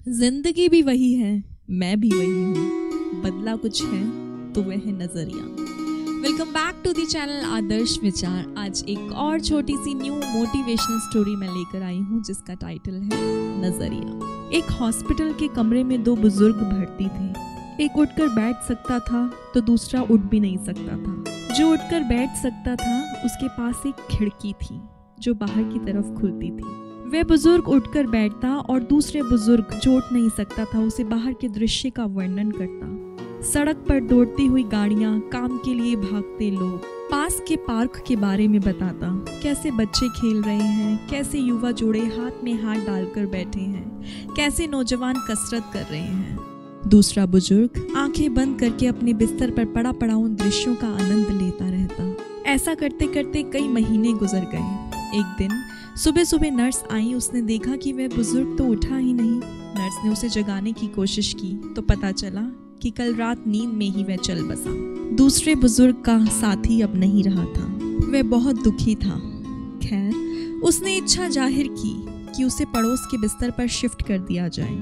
जिंदगी भी वही है, मैं भी वही हूँ, बदला कुछ है तो वह है नजरिया। Welcome back to the channel Adarsh Vichar. आज एक और छोटी सी न्यू मोटिवेशनल स्टोरी मैं लेकर आई हूँ जिसका टाइटल है नजरिया। एक हॉस्पिटल के कमरे में दो बुजुर्ग भर्ती थे। एक उठकर बैठ सकता था तो दूसरा उठ भी नहीं सकता था। जो उठकर बैठ सकता था उसके पास एक खिड़की थी जो बाहर की तरफ खुलती थी। वह बुजुर्ग उठकर बैठता और दूसरे बुजुर्ग जो उठ नहीं सकता था उसे बाहर के दृश्य का वर्णन करता। सड़क पर दौड़ती हुई गाड़ियां, काम के लिए भागते लोग, पास के पार्क के बारे में बताता। कैसे बच्चे खेल रहे हैं, कैसे युवा जोड़े हाथ में हाथ डालकर बैठे हैं, कैसे नौजवान कसरत कर रहे हैं। दूसरा बुजुर्ग आंखें बंद करके अपने बिस्तर पर पड़ा पड़ा उन दृश्यों का आनंद लेता रहता। ऐसा करते करते कई महीने गुजर गए। एक दिन सुबह सुबह नर्स आई। उसने देखा कि वह बुजुर्ग तो उठा ही नहीं। नर्स ने उसे जगाने की कोशिश की तो पता चला कि कल रात नींद में ही वह चल बसा। दूसरे बुजुर्ग का साथी अब नहीं रहा था। वह बहुत दुखी था। खैर, उसने इच्छा जाहिर की कि उसे पड़ोस के बिस्तर पर शिफ्ट कर दिया जाए।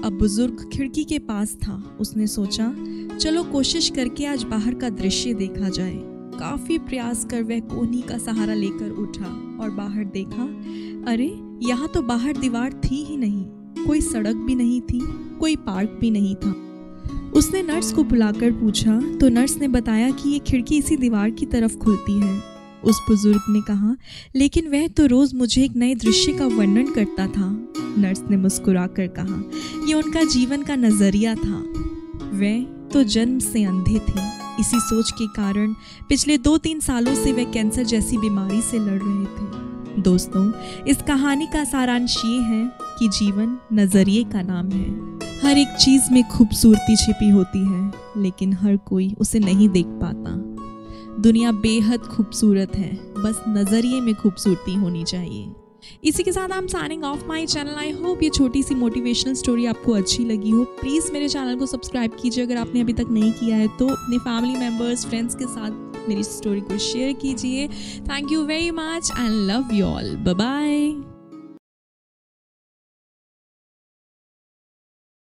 अब बुजुर्ग खिड़की के पास था। उसने सोचा, चलो कोशिश करके आज बाहर का दृश्य देखा जाए। काफी प्रयास कर वह कोहनी का सहारा लेकर उठा और बाहर देखा। अरे, यहाँ तो बाहर दीवार थी ही नहीं, कोई सड़क भी नहीं थी, कोई पार्क भी नहीं था। उसने नर्स को बुलाकर पूछा तो नर्स ने बताया कि ये खिड़की इसी दीवार की तरफ खुलती है। उस बुजुर्ग ने कहा, लेकिन वह तो रोज मुझे एक नए दृश्य का वर्णन करता था। नर्स ने मुस्कुराकर कहा, ये उनका जीवन का नजरिया था। वह तो जन्म से अंधे थे। इसी सोच के कारण पिछले 2-3 सालों से वे कैंसर जैसी बीमारी से लड़ रहे थे। दोस्तों, इस कहानी का सारांश ये है कि जीवन नजरिए का नाम है। हर एक चीज में खूबसूरती छिपी होती है, लेकिन हर कोई उसे नहीं देख पाता। दुनिया बेहद खूबसूरत है, बस नजरिए में खूबसूरती होनी चाहिए। इसी के साथ I am signing off my channel. I hope ये छोटी सी मोटिवेशनल स्टोरी आपको अच्छी लगी हो। प्लीज़ मेरे चैनल को सब्सक्राइब कीजिए अगर आपने अभी तक नहीं किया है तो। अपने फैमिली मेम्बर्स, फ्रेंड्स के साथ मेरी स्टोरी को शेयर कीजिए। Thank you very much and love you all. Bye bye.